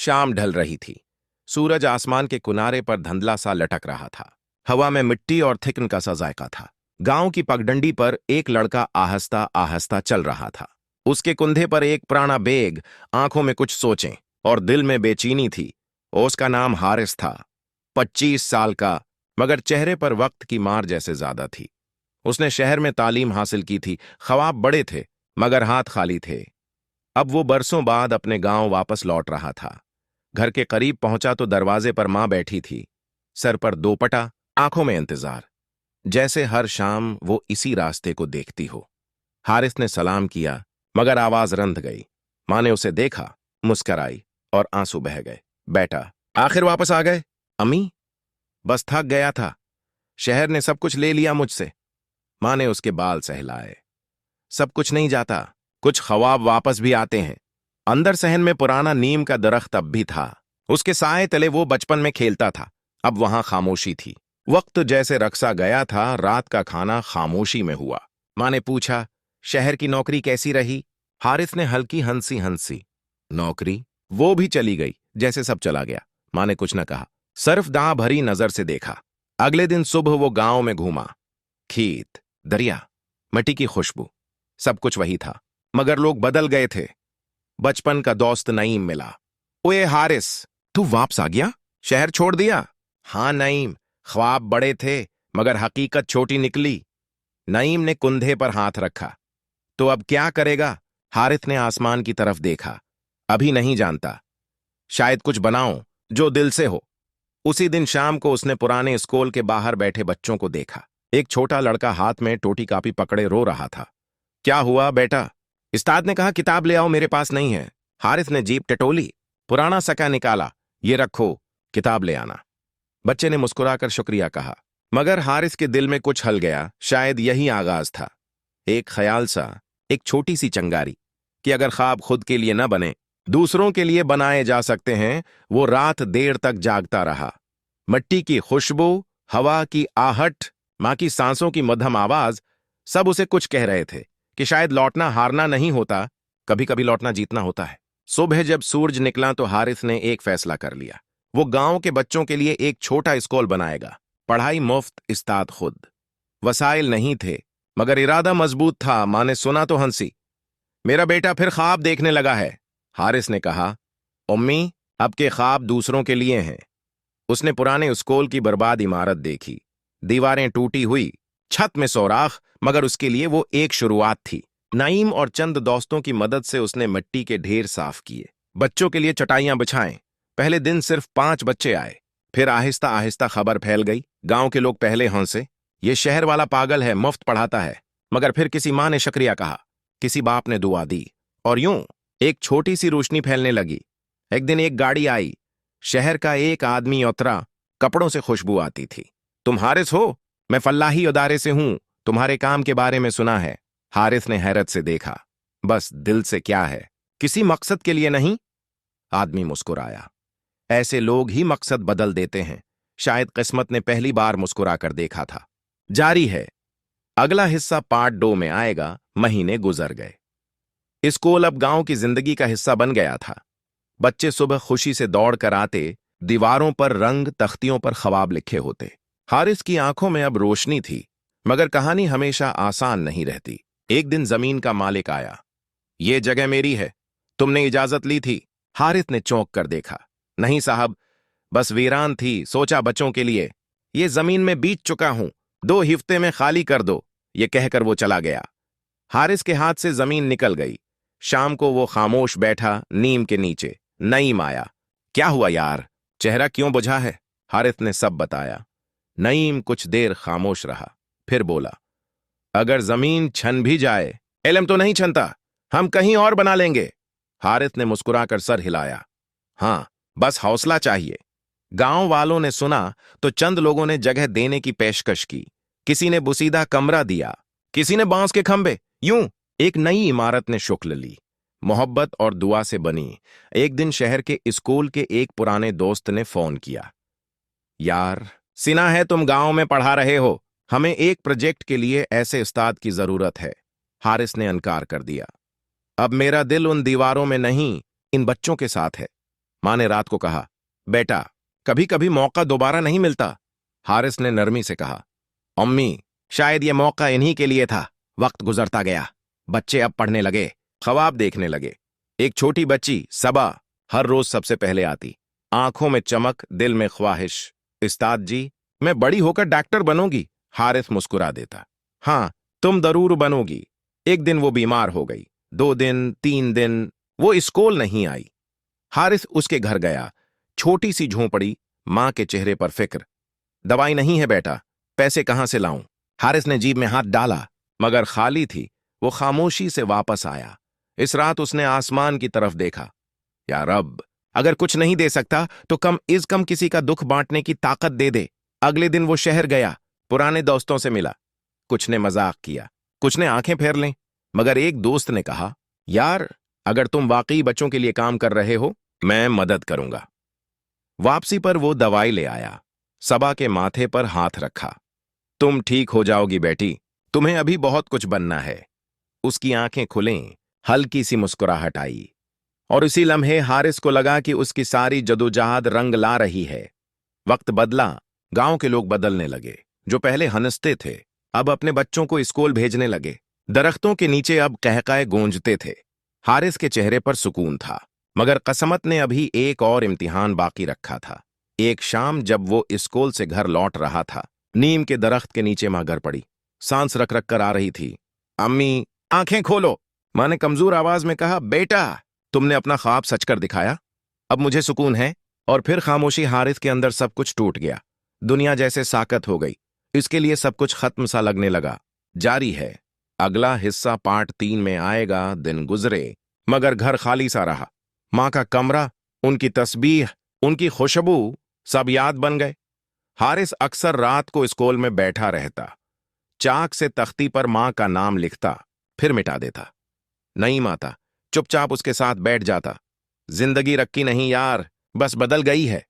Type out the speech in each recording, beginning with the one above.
शाम ढल रही थी। सूरज आसमान के किनारे पर धुंधला सा लटक रहा था। हवा में मिट्टी और थिकन का सा जायका था। गांव की पगडंडी पर एक लड़का आहिस्ता आहिस्ता चल रहा था। उसके कंधे पर एक पुराना बैग, आंखों में कुछ सोचें और दिल में बेचैनी थी। उसका नाम हारिस था। 25 साल का, मगर चेहरे पर वक्त की मार जैसे ज्यादा थी। उसने शहर में तालीम हासिल की थी, ख्वाब बड़े थे, मगर हाथ खाली थे। अब वो बरसों बाद अपने गांव वापस लौट रहा था। घर के करीब पहुंचा तो दरवाजे पर मां बैठी थी, सर पर दोपटा, आंखों में इंतजार, जैसे हर शाम वो इसी रास्ते को देखती हो। हारिस ने सलाम किया, मगर आवाज रंध गई। मां ने उसे देखा, मुस्कराई और आंसू बह गए। बेटा, आखिर वापस आ गए? अम्मी, बस थक गया था, शहर ने सब कुछ ले लिया मुझसे। मां ने उसके बाल सहलाए। सब कुछ नहीं जाता, कुछ ख्वाब वापस भी आते हैं। अंदर सहन में पुराना नीम का दरख्त अब भी था। उसके साए तले वो बचपन में खेलता था। अब वहां खामोशी थी। वक्त जैसे रक्सा गया था। रात का खाना खामोशी में हुआ। मां ने पूछा, शहर की नौकरी कैसी रही? हारिस ने हल्की हंसी हंसी। नौकरी? वो भी चली गई, जैसे सब चला गया। मां ने कुछ न कहा, सिर्फ दां भरी नजर से देखा। अगले दिन सुबह वो गांव में घूमा। खेत, दरिया, मिट्टी की खुशबू, सब कुछ वही था, मगर लोग बदल गए थे। बचपन का दोस्त नईम मिला। ओए हारिस, तू वापस आ गया? शहर छोड़ दिया? हाँ नईम, ख्वाब बड़े थे, मगर हकीकत छोटी निकली। नईम ने कंधे पर हाथ रखा। तो अब क्या करेगा? हारिस ने आसमान की तरफ देखा। अभी नहीं जानता, शायद कुछ बनाऊं जो दिल से हो। उसी दिन शाम को उसने पुराने स्कूल के बाहर बैठे बच्चों को देखा। एक छोटा लड़का हाथ में टोटी कापी पकड़े रो रहा था। क्या हुआ बेटा? उस्ताद ने कहा किताब ले आओ, मेरे पास नहीं है। हारिस ने जीप टटोली, पुराना सका निकाला। ये रखो, किताब ले आना। बच्चे ने मुस्कुराकर शुक्रिया कहा, मगर हारिस के दिल में कुछ हल गया। शायद यही आगाज था। एक ख्याल सा, एक छोटी सी चिंगारी कि अगर ख्वाब खुद के लिए न बने, दूसरों के लिए बनाए जा सकते हैं। वो रात देर तक जागता रहा। मिट्टी की खुशबू, हवा की आहट, मां की सांसों की मध्यम आवाज, सब उसे कुछ कह रहे थे कि शायद लौटना हारना नहीं होता, कभी कभी लौटना जीतना होता है। सुबह जब सूरज निकला तो हारिस ने एक फैसला कर लिया। वो गांव के बच्चों के लिए एक छोटा स्कूल बनाएगा। पढ़ाई मुफ्त, उस्ताद खुद। वसाइल नहीं थे, मगर इरादा मजबूत था। मां ने सुना तो हंसी। मेरा बेटा फिर ख्वाब देखने लगा है। हारिस ने कहा, उम्मी, अब के ख्वाब दूसरों के लिए हैं। उसने पुराने स्कूल की बर्बाद इमारत देखी। दीवारें टूटी हुई, छत में सोराख, मगर उसके लिए वो एक शुरुआत थी। नईम और चंद दोस्तों की मदद से उसने मिट्टी के ढेर साफ किए, बच्चों के लिए चटाइयां बिछाएं। पहले दिन सिर्फ 5 बच्चे आए, फिर आहिस्ता आहिस्ता खबर फैल गई। गांव के लोग पहले हंसे, ये शहर वाला पागल है, मुफ्त पढ़ाता है। मगर फिर किसी मां ने शुक्रिया कहा, किसी बाप ने दुआ दी, और यूं एक छोटी सी रोशनी फैलने लगी। एक दिन एक गाड़ी आई, शहर का एक आदमी उतरा, कपड़ों से खुशबू आती थी। तुम हारिस हो? मैं फल्लाही इदारे से हूं, तुम्हारे काम के बारे में सुना है। हारिस ने हैरत से देखा। बस दिल से क्या है, किसी मकसद के लिए नहीं? आदमी मुस्कुराया। ऐसे लोग ही मकसद बदल देते हैं। शायद किस्मत ने पहली बार मुस्कुरा कर देखा था। जारी है। अगला हिस्सा पार्ट 2 में आएगा। महीने गुजर गए। स्कूल अब गांव की जिंदगी का हिस्सा बन गया था। बच्चे सुबह खुशी से दौड़ कर आते, दीवारों पर रंग, तख्तियों पर ख्वाब लिखे होते। हारिस की आंखों में अब रोशनी थी, मगर कहानी हमेशा आसान नहीं रहती। एक दिन जमीन का मालिक आया। ये जगह मेरी है, तुमने इजाजत ली थी? हारिस ने चौंक कर देखा। नहीं साहब, बस वीरान थी, सोचा बच्चों के लिए। ये जमीन में बीत चुका हूं, 2 हफ्ते में खाली कर दो। ये कहकर वो चला गया। हारिस के हाथ से जमीन निकल गई। शाम को वो खामोश बैठा नीम के नीचे। नईम आया। क्या हुआ यार, चेहरा क्यों बुझा है? हारिस ने सब बताया। नईम कुछ देर खामोश रहा, फिर बोला, अगर जमीन छन भी जाए, इल्म तो नहीं छनता, हम कहीं और बना लेंगे। हारिस ने मुस्कुराकर सर हिलाया। हां, बस हौसला चाहिए। गांव वालों ने सुना तो चंद लोगों ने जगह देने की पेशकश की। किसी ने बुसीदा कमरा दिया, किसी ने बांस के खंभे। यूं एक नई इमारत ने शुक्ल ली। मोहब्बत और दुआ से बनी। एक दिन शहर के स्कूल के एक पुराने दोस्त ने फोन किया। यार, सुना है तुम गांव में पढ़ा रहे हो, हमें एक प्रोजेक्ट के लिए ऐसे उस्ताद की जरूरत है। हारिस ने इनकार कर दिया। अब मेरा दिल उन दीवारों में नहीं, इन बच्चों के साथ है। माँ ने रात को कहा, बेटा, कभी कभी मौका दोबारा नहीं मिलता। हारिस ने नरमी से कहा, अम्मी, शायद ये मौका इन्हीं के लिए था। वक्त गुजरता गया, बच्चे अब पढ़ने लगे, ख्वाब देखने लगे। एक छोटी बच्ची सबा हर रोज सबसे पहले आती, आंखों में चमक, दिल में ख्वाहिश। उस्ताद जी, मैं बड़ी होकर डॉक्टर बनूंगी। हारिस मुस्कुरा देता, हाँ, तुम जरूर बनोगी। एक दिन वो बीमार हो गई। 2 दिन, 3 दिन वो स्कूल नहीं आई। हारिस उसके घर गया। छोटी सी झोंपड़ी, मां के चेहरे पर फिक्र। दवाई नहीं है बेटा, पैसे कहां से लाऊं? हारिस ने जेब में हाथ डाला, मगर खाली थी। वो खामोशी से वापस आया। इस रात उसने आसमान की तरफ देखा। या रब, अगर कुछ नहीं दे सकता तो कम किसी का दुख बांटने की ताकत दे दे। अगले दिन वो शहर गया, पुराने दोस्तों से मिला। कुछ ने मजाक किया, कुछ ने आंखें फेर लें, मगर एक दोस्त ने कहा, यार, अगर तुम वाकई बच्चों के लिए काम कर रहे हो, मैं मदद करूंगा। वापसी पर वो दवाई ले आया, सबा के माथे पर हाथ रखा। तुम ठीक हो जाओगी बेटी, तुम्हें अभी बहुत कुछ बनना है। उसकी आंखें खुलें, हल्की सी मुस्कुराहट आई, और उसी लम्हे हारिस को लगा कि उसकी सारी जदोजहद रंग ला रही है। वक्त बदला, गांव के लोग बदलने लगे। जो पहले हंसते थे, अब अपने बच्चों को स्कूल भेजने लगे। दरख्तों के नीचे अब कहकाए गूंजते थे। हारिस के चेहरे पर सुकून था, मगर कसमत ने अभी एक और इम्तिहान बाकी रखा था। एक शाम जब वो स्कूल से घर लौट रहा था, नीम के दरख्त के नीचे मां गर पड़ी। सांस रख रख कर आ रही थी। अम्मी, आंखें खोलो। मां ने कमजोर आवाज में कहा, बेटा, तुमने अपना ख्वाब सच कर दिखाया, अब मुझे सुकून है। और फिर खामोशी। हारिस के अंदर सब कुछ टूट गया। दुनिया जैसे साकत हो गई। इसके लिए सब कुछ खत्म सा लगने लगा। जारी है, अगला हिस्सा पार्ट 3 में आएगा। दिन गुजरे, मगर घर खाली सा रहा। मां का कमरा, उनकी तस्बीह, उनकी खुशबू, सब याद बन गए। हारिस अक्सर रात को स्कूल में बैठा रहता, चाक से तख्ती पर मां का नाम लिखता, फिर मिटा देता। नईम आता, चुपचाप उसके साथ बैठ जाता। जिंदगी रखी नहीं यार, बस बदल गई है।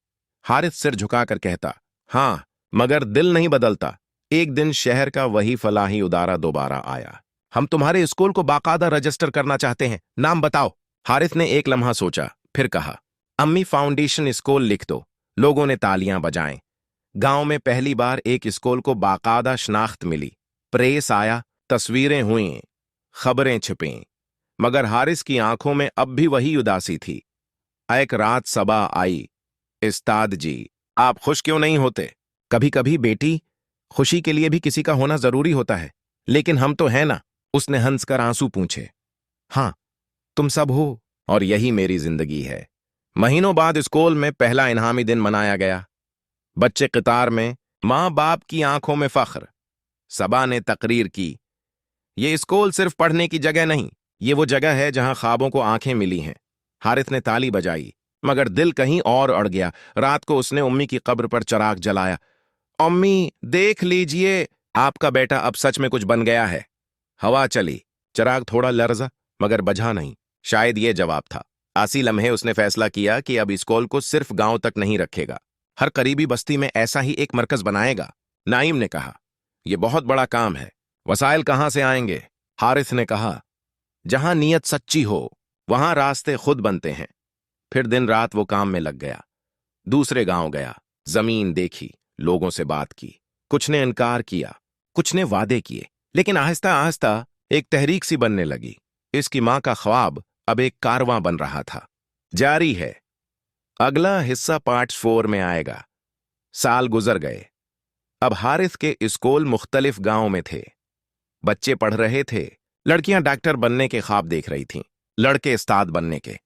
हारिस सिर झुकाकर कहता, हाँ, मगर दिल नहीं बदलता। एक दिन शहर का वही फलाही उदारा दोबारा आया। हम तुम्हारे स्कूल को बाकायदा रजिस्टर करना चाहते हैं, नाम बताओ। हारिस ने एक लम्हा सोचा, फिर कहा, अम्मी, फाउंडेशन स्कूल लिख दो। लोगों ने तालियां बजाएं। गांव में पहली बार एक स्कूल को बाकायदा शनाख्त मिली। प्रेस आया, तस्वीरें हुईं, खबरें छिपीं, मगर हारिस की आंखों में अब भी वही उदासी थी। एक रात सबा आई, उस्ताद जी, आप खुश क्यों नहीं होते? कभी कभी बेटी, खुशी के लिए भी किसी का होना जरूरी होता है, लेकिन हम तो हैं ना। उसने हंसकर आंसू पूछे। हाँ, तुम सब हो, और यही मेरी जिंदगी है। महीनों बाद स्कूल में पहला इनामी दिन मनाया गया। बच्चे कतार में, मां बाप की आंखों में फख्र। सबा ने तकरीर की, ये स्कूल सिर्फ पढ़ने की जगह नहीं, ये वो जगह है जहां ख्वाबों को आंखें मिली हैं। हारिस ने ताली बजाई, मगर दिल कहीं और अड़ गया। रात को उसने उम्मी की कब्र पर चिराग जलाया। अम्मी, देख लीजिए, आपका बेटा अब सच में कुछ बन गया है। हवा चली, चिराग थोड़ा लर्जा, मगर बझा नहीं। शायद ये जवाब था। आसी लम्हे उसने फैसला किया कि अब स्कूल को सिर्फ गांव तक नहीं रखेगा, हर करीबी बस्ती में ऐसा ही एक मरकज बनाएगा। नाइम ने कहा, यह बहुत बड़ा काम है, वसाइल कहां से आएंगे? हारिस ने कहा, जहां नीयत सच्ची हो, वहां रास्ते खुद बनते हैं। फिर दिन रात वो काम में लग गया। दूसरे गांव गया, जमीन देखी, लोगों से बात की। कुछ ने इनकार किया, कुछ ने वादे किए, लेकिन आहिस्ता आहिस्ता एक तहरीक सी बनने लगी। इसकी मां का ख्वाब अब एक कारवां बन रहा था। जारी है, अगला हिस्सा पार्ट 4 में आएगा। साल गुजर गए। अब हारिस के स्कूल मुख्तलिफ गांव में थे। बच्चे पढ़ रहे थे, लड़कियां डॉक्टर बनने के ख्वाब देख रही थीं, लड़के उस्ताद बनने के।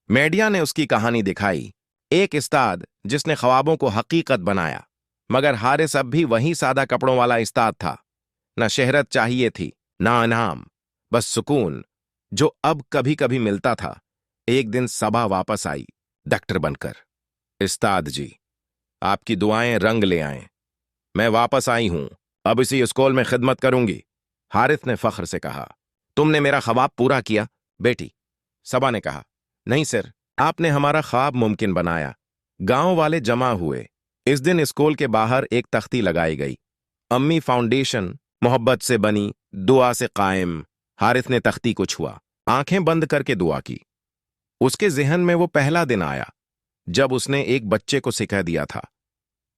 मीडिया ने उसकी कहानी दिखाई, एक उस्ताद जिसने ख्वाबों को हकीकत बनाया। मगर हारिस अब भी वही सादा कपड़ों वाला उस्ताद था। न शहरत चाहिए थी, ना इनाम, बस सुकून, जो अब कभी कभी मिलता था। एक दिन सबा वापस आई, डॉक्टर बनकर। उस्ताद जी, आपकी दुआएं रंग ले आएं। मैं वापस आई हूं, अब इसी स्कूल में खिदमत करूंगी। हारिस ने फख्र से कहा, तुमने मेरा ख्वाब पूरा किया बेटी। सबा ने कहा, नहीं सर, आपने हमारा ख्वाब मुमकिन बनाया। गांव वाले जमा हुए। इस दिन स्कूल के बाहर एक तख्ती लगाई गई, अम्मी फाउंडेशन मोहब्बत से बनी, दुआ से कायम। हारिस ने तख्ती को छुआ, आंखें बंद करके दुआ की। उसके जहन में वो पहला दिन आया, जब उसने एक बच्चे को सिखा दिया था।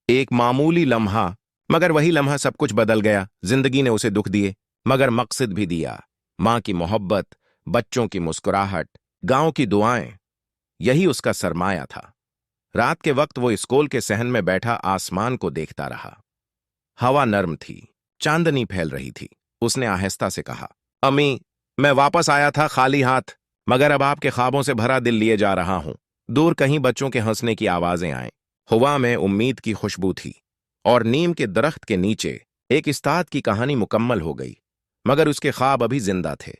एक मामूली लम्हा, मगर वही लम्हा सब कुछ बदल गया। जिंदगी ने उसे दुख दिए, मगर मकसद भी दिया। मां की मोहब्बत, बच्चों की मुस्कुराहट, गांव की दुआएं, यही उसका सरमाया था। रात के वक्त वो स्कूल के सहन में बैठा आसमान को देखता रहा। हवा नर्म थी, चांदनी फैल रही थी। उसने आहिस्ता से कहा, अम्मी, मैं वापस आया था खाली हाथ, मगर अब आपके ख्वाबों से भरा दिल लिए जा रहा हूं। दूर कहीं बच्चों के हंसने की आवाजें आए। हवा में उम्मीद की खुशबू थी, और नीम के दरख्त के नीचे एक उस्ताद की कहानी मुकम्मल हो गई, मगर उसके ख्वाब अभी जिंदा थे।